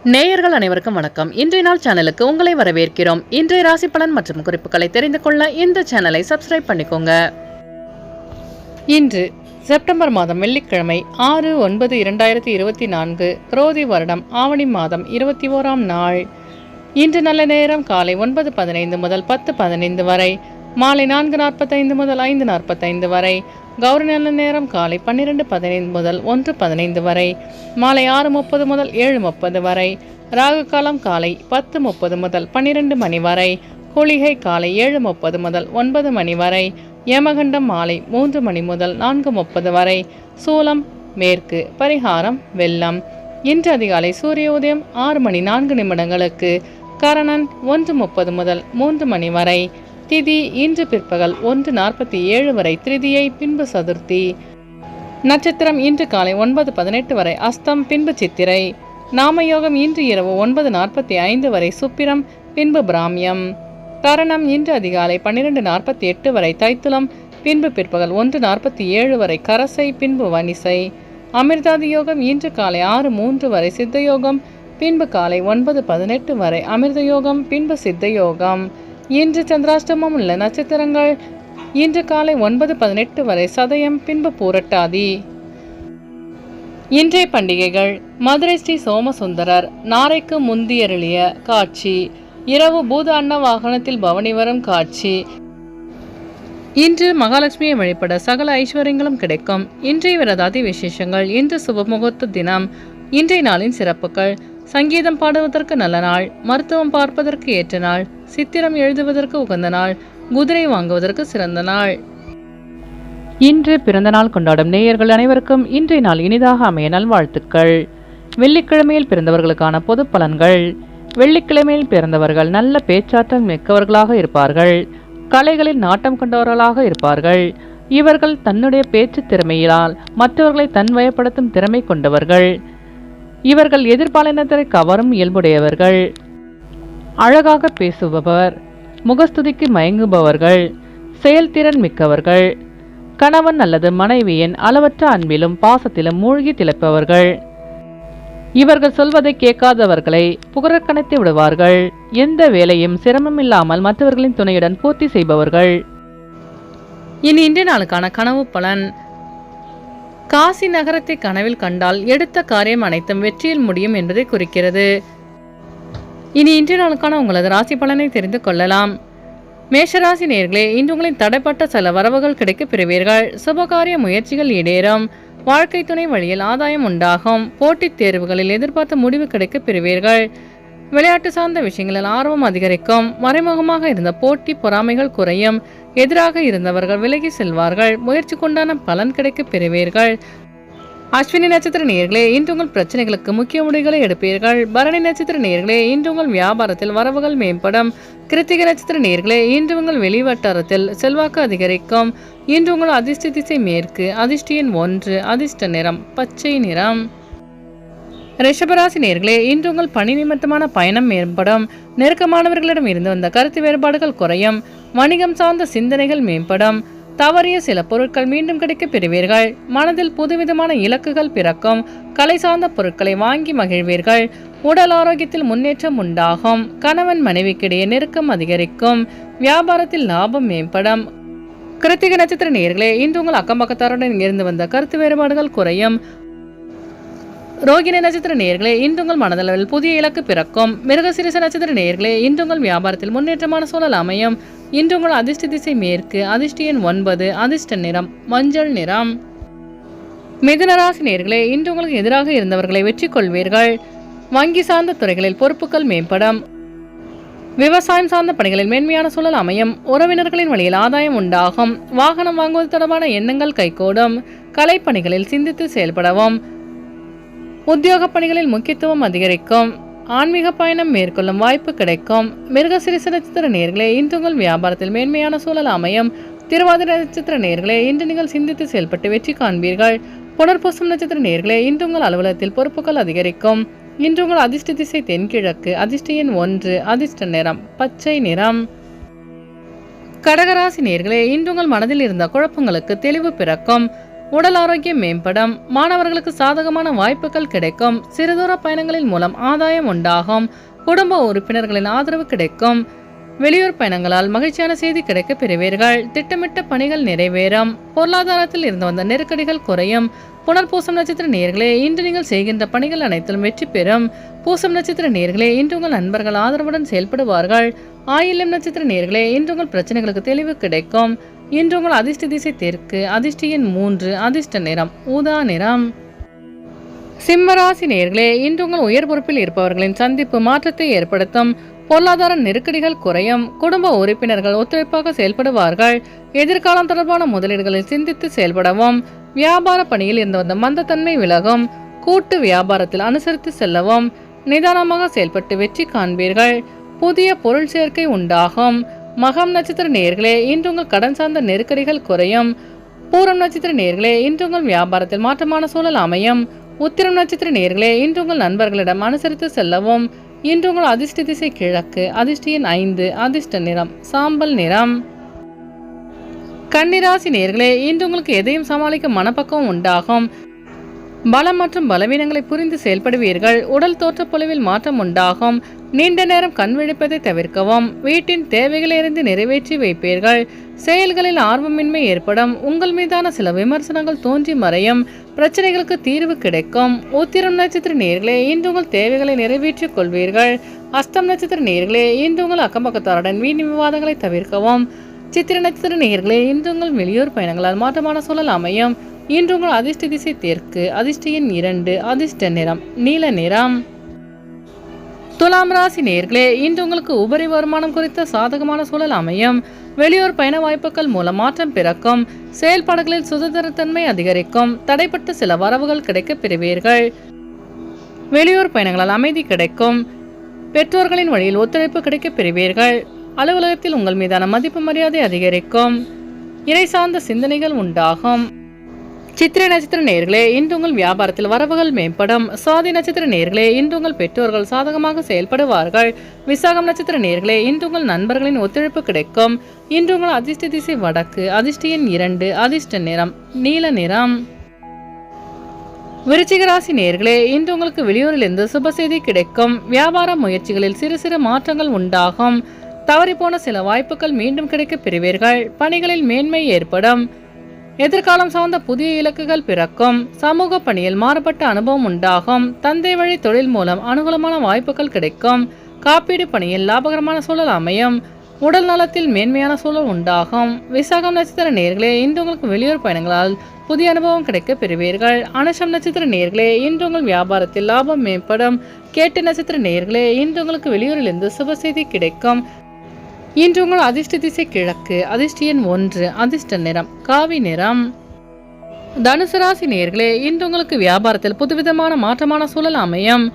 நேயர்கள் அனைவருக்கும் வணக்கம். இன்றைய நாள் சேனலுக்கு உங்களை வரவேற்கிறோம். இன்றைய ராசி பலன் மற்றும் குறிப்புகளை தெரிந்து கொள்ள இந்த சேனலை சப்ஸ்கிரைப் பண்ணிக்கோங்க. இன்று செப்டம்பர் மாதம் வெள்ளிக்கிழமை 6/9/2024 குரோதி வருடம் ஆவணி மாதம் 21ஆம் நாள். இன்று நல்ல நேரம் காலை 9:15 முதல் 10:15 வரை, மாலை 4:45 முதல் 5:45 வரை. கௌரி நல்ல நேரம் காலை 12:15 முதல் 1:15 வரை, மாலை 6:30 முதல் 7:30 வரை. ராகு காலம் காலை 10:30 முதல் 12 மணி வரை. குளிகை காலை 7:30 முதல் 9 மணி வரை. யமகண்டம் மாலை 3 மணி முதல் 4:30 வரை. சூலம் மேற்கு. பரிகாரம் வெள்ளம். இன்று அதிகாலை சூரிய உதயம் 6 மணி 4 நிமிடங்களுக்கு. கரணன் 1:30 முதல் 3 மணி வரை. திதி இன்று பிற்பகல் 1:47 வரை திருதியை, பின்பு சதுர்த்தி. நட்சத்திரம் இன்று காலை 9:18 வரை அஸ்தம், பின்பு சித்திரை. நாமயோகம் இன்று இரவு 9:45 வரை சுப்பிரம், பின்பு பிராமியம். கரணம் இன்று அதிகாலை 12:48 வரை தைத்துலம், பின்பு பிற்பகல் 1:47 வரை கரசை, பின்பு வனிசை. அமிர்தாதி யோகம் இன்று காலை 6:03 வரை சித்தயோகம், பின்பு காலை 9:18 வரை அமிர்த யோகம், பின்பு சித்த யோகம். இன்று சந்திராஷ்டமம் உள்ள நட்சத்திரங்கள் இன்று காலை 9:18 வரை சதயம், பின்பு பூரட்டாதி. இன்றைய பண்டிகைகள்: மதுரை ஸ்ரீ சோமசுந்தரர் நாரைக்கு முந்தியருளிய காட்சி. இரவு பூத அன்ன வாகனத்தில் பவனி வரும் காட்சி. இன்று மகாலட்சுமியை வழிபட சகல ஐஸ்வர்யங்களும் கிடைக்கும். இன்றைய விரதாதி விசேஷங்கள்: இன்று சுபமுகூர்த்த தினம். இன்றைய நாளின் சிறப்புகள்: சங்கீதம் பாடுவதற்கு நல்ல நாள், மருத்துவம் பார்ப்பதற்கு ஏற்ற நாள், சித்திரம் எழுதுவதற்கு உகந்த நாள், குதிரை வாங்குவதற்கு சிறந்த நாள். இன்று பிறந்த நாள் கொண்டாடும் நேயர்கள் அனைவருக்கும் இன்றைய நாள் இனிதாக அமைய நல்வாழ்த்துக்கள். வெள்ளிக்கிழமையில் பிறந்தவர்களுக்கான பொது பலன்கள். வெள்ளிக்கிழமையில் பிறந்தவர்கள் நல்ல பேச்சாற்றல் மிக்கவர்களாக இருப்பார்கள். கலைகளில் நாட்டம் கொண்டவர்களாக இருப்பார்கள். இவர்கள் தன்னுடைய பேச்சு திறமையினால் மற்றவர்களை தன்வயப்படுத்தும் திறமை கொண்டவர்கள். இவர்கள் எதிர்பாலினத்தை கவரும் இயல்புடையவர்கள். அழகாக பேசுபவர், முகஸ்துதிக்கு மயங்குபவர்கள், செயல்திறன் மிக்கவர்கள். கணவன் அல்லது மனைவியின் அளவற்ற அன்பிலும் பாசத்திலும் மூழ்கி திளைப்பவர்கள். இவர்கள் சொல்வதை கேட்காதவர்களை புகழக்கணைத்து விடுவார்கள். எந்த வேலையும் சிரமமில்லாமல் மற்றவர்களின் துணையுடன் பூர்த்தி செய்பவர்கள். இனி இன்றைய நாளுக்கான கனவு பலன். காசி நகரத்தை கனவில் கண்டால் எடுத்த காரியம் அனைத்தும் வெற்றியில் முடியும் என்பதை குறிக்கிறது. இனி இன்றைய நாளுக்கான உங்களது ராசி பலனை தெரிந்து கொள்ளலாம். மேஷராசி நேயர்களே, இன்று உங்களின் தடைப்பட்ட சில வரவுகள் கிடைக்க பெறுவீர்கள். சுபகாரிய முயற்சிகள் ஈடேறும். வாழ்க்கை துணை வழியில் ஆதாயம் உண்டாகும். போட்டித் தேர்வுகளில் எதிர்பார்த்த முடிவு கிடைக்க பெறுவீர்கள். விளையாட்டு சார்ந்த விஷயங்களில் ஆர்வம் அதிகரிக்கும். மறைமுகமாக இருந்த போட்டி பொறாமைகள் குறையும். எதிராக இருந்தவர்கள் விலகி செல்வார்கள். முயற்சிக்குண்டான பலன் கிடைக்க பெறுவீர்கள். அஸ்வினி நட்சத்திர நேயர்களே, இன்று உங்கள் பிரச்சனைகளுக்கு முக்கிய முடிவுகளை எடுப்பீர்கள். பரணி நட்சத்திர நேயர்களே, இன்று உங்கள் வியாபாரத்தில் வரவுகள் மேம்படும். கிருத்திகை நட்சத்திர நேயர்களே, இன்று உங்கள் வெளிவட்டாரத்தில் செல்வாக்கு அதிகரிக்கும். இன்று உங்கள் அதிர்ஷ்ட திசை மேற்கு. அதிர்ஷ்ட எண் 1. அதிர்ஷ்ட நிறம் பச்சை நிறம். ரிஷபராசி நேயர்களே, இன்று உங்கள் பணி நிமித்தமான பயணம் மேம்படும். நெருக்கமானவர்களிடம் இருந்து வந்த கருத்து வேறுபாடுகள் குறையும். வணிகம் சார்ந்த சிந்தனைகள் மேம்படும். தவறிய சில பொருட்கள் மீண்டும் கிடைக்க பெறுவீர்கள். மனதில் புதுவிதமான இலக்குகள் பிறக்கும். கலை சார்ந்த பொருட்களை வாங்கி மகிழ்வீர்கள். உடல் ஆரோக்கியத்தில் முன்னேற்றம் உண்டாகும். கணவன் மனைவிக்கிடையே நெருக்கம் அதிகரிக்கும். வியாபாரத்தில் லாபம் மேம்படும். கிருத்திகை நட்சத்திர நேயர்களே, இன்று உங்கள் அக்கம்பக்கத்தாருடன் இருந்து வந்த கருத்து வேறுபாடுகள் குறையும். ரோகிணி நட்சத்திர நேயர்களே, இன்று உங்கள் மனதளவில் புதிய இலக்கு பிறக்கும். மிருகசீரிஷ நட்சத்திர நேயர்களே, இன்று உங்கள் வியாபாரத்தில் முன்னேற்றமான சூழல் அமையும். இன்று உங்கள் அதிர்ஷ்ட திசை மேற்கு. அதிர்ஷ்ட எண் 9. அதிர்ஷ்ட நிறம் மஞ்சள் நிறம். மிதுன ராசி நேயர்களே, இன்று உங்களுக்கு எதிராக இருந்தவர்களை வெற்றி கொள்வீர்கள். வங்கி சார்ந்த துறைகளில் பொறுப்புகள் மேம்படும். விவசாயம் சார்ந்த பணிகளில் மேன்மையான சூழல் அமையும். உறவினர்களின் வழியில் ஆதாயம் உண்டாகும். வாகனம் வாங்குவது தொடர்பான எண்ணங்கள் கைகூடும். கலைப்பணிகளில் சிந்தித்து செயல்படவும். உத்தியோக பணிகளில் முக்கியத்துவம் அதிகரிக்கும். ஆன்மீக பயணம் மேற்கொள்ளும் வாய்ப்பு கிடைக்கும். மிருகசீரிஷ நட்சத்திர நேயர்களே, இன்று உங்கள் வியாபாரத்தில் மேன்மையான சூழல் அமையும். திருவாதிரை நட்சத்திர நேயர்களே, இன்று நீங்கள் சிந்தித்து செயல்பட்டு வெற்றி காண்பீர்கள். புனர்பூசம் நட்சத்திர நேயர்களே, இன்று உங்கள் அலுவலகத்தில் பொறுப்புகள் அதிகரிக்கும். இன்று உங்கள் அதிர்ஷ்ட திசை தென்கிழக்கு. அதிர்ஷ்ட எண் 1. அதிர்ஷ்ட நிறம் பச்சை நிறம். கடகராசி நேயர்களே, இன்று உங்கள் மனதில் இருந்த குழப்பங்களுக்கு தெளிவு பிறக்கும். உடல் ஆரோக்கியம் மேம்படும். மாணவர்களுக்கு சாதகமான வாய்ப்புகள் கிடைக்கும். சிறுதூர பயணங்களின் மூலம் ஆதாயம் உண்டாகும். குடும்ப உறுப்பினர்களின் ஆதரவு கிடைக்கும். வெளியூர் பயணங்களால் மகிழ்ச்சியான செய்தி கிடைக்க பெறுவீர்கள். திட்டமிட்ட பணிகள் நிறைவேறும். பொருளாதாரத்தில் இருந்து வந்த நெருக்கடிகள் குறையும். புனர்பூசம் நட்சத்திர நேயர்களே, இன்று நீங்கள் செய்கின்ற பணிகள் அனைத்திலும் வெற்றி பெறும். பூசம் நட்சத்திர நேயர்களே, இன்று உங்கள் நண்பர்கள் ஆதரவுடன் செயல்படுவார்கள். ஆயில்யம் நட்சத்திர நேயர்களே, இன்று உங்கள் பிரச்சனைகளுக்கு தெளிவு கிடைக்கும். இன்று உங்கள் அதிர்ஷ்ட திசை தெற்கு. அதிர்ஷ்ட எண் 3. அதிர்ஷ்ட நிறம் ஊதா நிறம். சிம்மராசி நேயர்களே, இன்று உங்கள் உயர் பொறுப்பில் இருப்பவர்களின் சந்திப்பு மாற்றத்தை ஏற்படுத்தும். பொருளாதார நெருக்கடிகள் குறையும். குடும்ப உறுப்பினர்கள் ஒத்துழைப்பாக செயல்படுவார்கள். எதிர்காலம் தொடர்பான முதலீடுகளில் சிந்தித்து செயல்படவும். வியாபார பணியில் இருந்து வந்த மந்தத்தன்மை விலகும். கூட்டு வியாபாரத்தில் அனுசரித்து செல்லவும். நிதானமாக செயல்பட்டு வெற்றி காண்பீர்கள். புதிய பொருள் சேர்க்கை உண்டாகும். மகம் நட்சத்திர நேயர்களே, இன்று உங்கள் கடன் சார்ந்த நெருக்கடிகள் குறையும். பூரம் நட்சத்திர நேயர்களே, இன்று உங்கள் வியாபாரத்தில் மாற்றமான சூழல் அமையும். உத்திரம் நட்சத்திர நேயர்களே, இன்று உங்கள் நண்பர்களிடம் அனுசரித்து செல்லவும். இன்று உங்கள் அதிர்ஷ்ட திசை கிழக்கு. அதிர்ஷ்ட எண் 5. அதிர்ஷ்ட நிறம் சாம்பல் நிறம். கன்னிராசி நேயர்களே, இன்று உங்களுக்கு எதையும் சமாளிக்க மனப்பக்குவம் உண்டாகும். பலம் மற்றும் பலவீனங்களை புரிந்து செயல்படுவீர்கள். உடல் தோற்றப்பொழிவில் மாற்றம் உண்டாகும். நீண்ட நேரம் கண் விழிப்பதை தவிர்க்கவும். வீட்டின் தேவைகளை அறிந்து நிறைவேற்றி வைப்பீர்கள். செயல்களில் ஆர்வமின்மை ஏற்படும். உங்கள் மீதான சில விமர்சனங்கள் தோன்றி மறையும். பிரச்சனைகளுக்கு தீர்வு கிடைக்கும். உத்திரம் நட்சத்திர நேயர்களே, இன்று உங்கள் தேவைகளை நிறைவேற்றிக் கொள்வீர்கள். அஸ்தம் நட்சத்திர நேயர்களே, இன்று உங்கள் அக்கம்பக்கத்தாருடன் வீண் விவாதங்களை தவிர்க்கவும். சித்திர நட்சத்திர நேயர்களே, இன்று உங்கள் வெளியூர் பயணங்களால் மாற்றமான சூழல் அமையும். இன்று உங்கள் அதிர்ஷ்ட திசை தெற்கு. அதிர்ஷ்ட எண் 2. அதிர்ஷ்ட நிறம் நீல நிறம். துலாம் ராசி நேயர்களே, இன்று உங்களுக்கு உபரி வருமானம் குறித்த சாதகமான சூழல் அமையும். வெளியூர் பயண வாய்ப்புகள் மூலம் மாற்றம் பிறக்கும். செயல்பாடுகளில் சுதந்திரத்தன்மை அதிகரிக்கும். தடைப்பட்ட சில வரவுகள் கிடைக்க பெறுவீர்கள். வெளியூர் பயணங்களால் அமைதி கிடைக்கும். பெற்றோர்களின் வழியில் ஒத்துழைப்பு கிடைக்க பெறுவீர்கள். அலுவலகத்தில் உங்கள் மீதான மதிப்பு மரியாதை அதிகரிக்கும். இறை சார்ந்த சிந்தனைகள் உண்டாகும். சித்திரை நட்சத்திர நேயர்களே, இன்று உங்கள் வியாபாரத்தில் வரவுகள் மேம்படும். சுவாதி நட்சத்திர நேயர்களே, இன்று உங்கள் பெற்றோர்கள் சாதகமாக செயல்படுவார்கள். விசாகம் நட்சத்திர நேயர்களே, இன்று உங்கள் நண்பர்களின் ஒத்துழைப்பு கிடைக்கும். இன்று உங்கள் அதிர்ஷ்ட திசை வடக்கு. அதிர்ஷ்ட எண் 2. அதிர்ஷ்ட நிறம் நீல நிறம். விருச்சிக ராசி நேயர்களே, இன்று உங்களுக்கு வெளியூரிலிருந்து சுப செய்தி கிடைக்கும். வியாபார முயற்சிகளில் சிறு சிறு மாற்றங்கள் உண்டாகும். தவறிப்போன சில வாய்ப்புகள் மீண்டும் கிடைக்க பெறுவீர்கள். பணிகளில் மேன்மை ஏற்படும். எதிர்காலம் சார்ந்த புதிய இலக்குகள் பிறக்கும். சமூக பணியில் மாறுபட்ட அனுபவம் உண்டாகும். தந்தை வழி தொழில் மூலம் அனுகூலமான வாய்ப்புகள் கிடைக்கும். காப்பீடு பணியில் லாபகரமான சூழல் அமையும். உடல் நலத்தில் மேன்மையான சூழல் உண்டாகும். விசாகம் நட்சத்திர நேயர்களே, இன்று உங்களுக்கு வெளியூர் பயணங்களால் புதிய அனுபவம் கிடைக்க பெறுவீர்கள். அனுஷம் நட்சத்திர நேயர்களே, இன்று உங்கள் வியாபாரத்தில் லாபம் மேம்படும். கேட்டு நட்சத்திர நேயர்களே, இன்று உங்களுக்கு வெளியூரிலிருந்து சுப செய்தி கிடைக்கும். இன்று உங்கள் அதிர்ஷ்ட திசை கிழக்கு. அதிர்ஷ்ட எண் 1. அதிர்ஷ்ட நிறம் காவி நிறம். தனுசு ராசி நேயர்களே, இன்று உங்களுக்கு வியாபாரத்தில் புதுவிதமான மாற்றமான சூழல் அமையும்.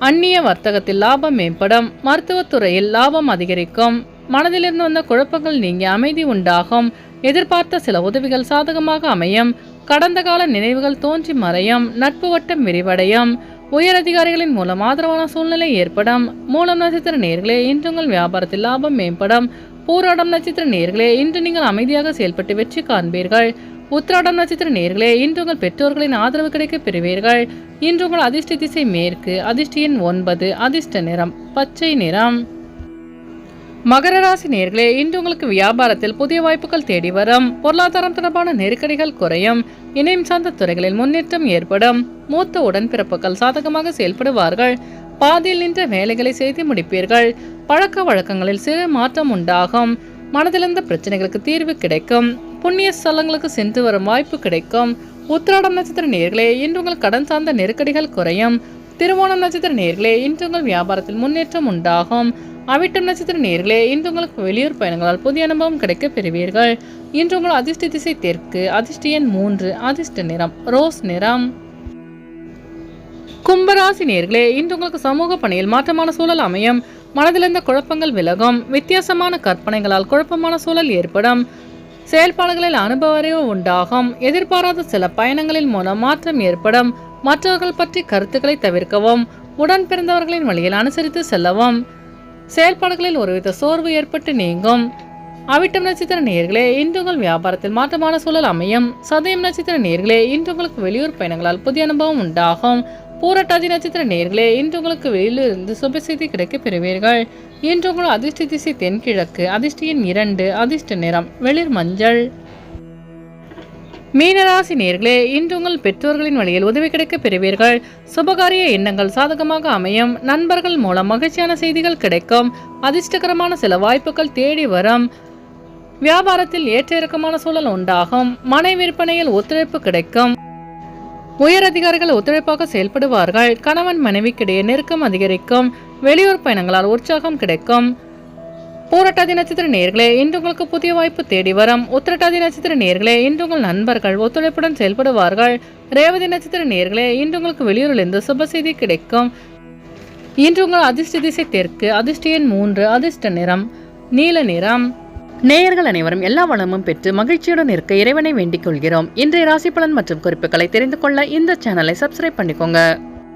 அந்நிய வர்த்தகத்தில் லாபம் மேம்படும். மருத்துவத்துறையில் லாபம் அதிகரிக்கும். மனதிலிருந்து வந்த குழப்பங்கள் நீங்கி அமைதி உண்டாகும். எதிர்பார்த்த சில உதவிகள் சாதகமாக அமையும். கடந்த கால நினைவுகள் தோன்றி மறையும். நட்பு வட்டம் விரிவடையும். உயர் அதிகாரிகளின் மூலம் ஆதரவான சூழ்நிலை ஏற்படும். மூலம் நட்சத்திர நேயர்களே, இன்று உங்கள் வியாபாரத்தில் லாபம் மேம்படும். பூராடம் நட்சத்திர நேயர்களே, இன்று நீங்கள் அமைதியாக செயல்பட்டு வெற்றி காண்பீர்கள். உத்திராடம் நட்சத்திர நேயர்களே, இன்று உங்கள் பெற்றோர்களின் ஆதரவு கிடைக்க பெறுவீர்கள். இன்று உங்கள் அதிர்ஷ்ட திசை மேற்கு. அதிர்ஷ்ட எண் 9. அதிர்ஷ்ட நிறம் பச்சை நிறம். மகர ராசி நேயர்களே, இன்று உங்களுக்கு வியாபாரத்தில் புதிய வாய்ப்புகள் தேடி வரும். பொருளாதாரம் தொடர்பான நெருக்கடிகள் குறையும். இணையம் சார்ந்த துறைகளில் முன்னேற்றம் ஏற்படும். மூத்த உடன்பிறப்புகள் சாதகமாக செயல்படுவார்கள். பாதியில் நின்ற வேலைகளை செய்து முடிப்பீர்கள். பழக்க வழக்கங்களில் சிறு மாற்றம் உண்டாகும். மனதிலிருந்த பிரச்சனைகளுக்கு தீர்வு கிடைக்கும். புண்ணிய ஸ்தலங்களுக்கு சென்று வரும் வாய்ப்பு கிடைக்கும். உத்திராடம் நட்சத்திர நேயர்களே, இன்று உங்கள் கடன் சார்ந்த நெருக்கடிகள் குறையும். திருவோணம் நட்சத்திர நேயர்களே, இன்று உங்கள் வியாபாரத்தில் முன்னேற்றம் உண்டாகும். அவிட்டம் நட்சத்திர நேயர்களே, இன்று உங்களுக்கு வெளியூர் பயணங்களால் புதிய அனுபவம் கிடைக்க பெறுவீர்கள். இன்று உங்கள் அதிர்ஷ்ட திசை தெற்கு. அதிர்ஷ்ட எண் 3. அதிர்ஷ்ட நிறம் ரோஸ் நிறம். கும்பராசி நேயர்களே, இன்று உங்களுக்கு சமூக பணியில் மாற்றமான சூழல் அமையும். மனதிலிருந்த குழப்பங்கள் விலகும். வித்தியாசமான கற்பனைகளால் குழப்பமான சூழல் ஏற்படும். செயல்பாடுகளில் அனுபவ அறிவு உண்டாகும். எதிர்பாராத சில பயணங்களின் மூலம் மாற்றம் ஏற்படும். மற்றவர்கள் பற்றி கருத்துக்களை தவிர்க்கவும். உடன் பிறந்தவர்களின் வழியில் அனுசரித்து செல்லவும். செயல்பாடுகளில் ஒருவித சோர்வு ஏற்பட்டு நீங்கும். அவிட்டம் நட்சத்திர நேயர்களே, இன்று உங்கள் வியாபாரத்தில் மாற்றமான சூழல் அமையும். சதயம் நட்சத்திர நேயர்களே, இன்று உங்களுக்கு வெளியூர் பயணங்களால் புதிய அனுபவம் உண்டாகும். பூரட்டாதி நட்சத்திர நேயர்களே, இன்று உங்களுக்கு வெளியிலிருந்து சுப செய்தி கிடைக்கப் பெறுவீர்கள். இன்று உங்கள் அதிர்ஷ்ட திசை தென்கிழக்கு, அதிர்ஷ்ட எண் 2, அதிர்ஷ்ட நிறம் வெளிர் மஞ்சள். மீனராசி நேயர்களே, இன்று உங்கள் பெற்றோர்களின் வழியில் உதவி கிடைக்கப் பெறுவீர்கள். சுபகாரிய எண்ணங்கள் சாதகமாக அமையும். நண்பர்கள் மூலம் மகிழ்ச்சியான செய்திகள் கிடைக்கும். அதிர்ஷ்டகரமான சில வாய்ப்புகள் தேடி வரும். வியாபாரத்தில் ஏற்ற இறக்கமான சூழல் உண்டாகும். மனை விற்பனையில் ஒத்துழைப்பு கிடைக்கும். உயர் அதிகாரிகள் ஒத்துழைப்பாக செயல்படுவார்கள். கணவன் மனைவிக்கிடையே நெருக்கம் அதிகரிக்கும். வெளியூர் பயணங்களால் உற்சாகம் கிடைக்கும். பூரட்டாதி நட்சத்திர நேயர்களே, இன்று உங்களுக்கு புதிய வாய்ப்பு தேடி வரும். உத்திரட்டாதி நட்சத்திர நேயர்களே, இன்று உங்கள் நண்பர்கள் ஒத்துழைப்புடன் செயல்படுவார்கள். ரேவதி நட்சத்திர நேயர்களே, இன்று உங்களுக்கு வெளியூரிலிருந்து சுப செய்தி கிடைக்கும். இன்று உங்கள் அதிர்ஷ்ட திசை தெற்கு, அதிர்ஷ்ட எண் 3, அதிர்ஷ்ட நிறம் நீல நிறம். நேயர்கள் அனைவரும் எல்லா வளமும் பெற்று மகிழ்ச்சியுடன் இருக்க இறைவனை வேண்டிக் கொள்கிறோம். இன்றைய ராசி பலன் மற்றும் குறிப்புகளை தெரிந்து கொள்ள இந்த சேனலை சப்ஸ்கிரைப் பண்ணிக்கோங்க.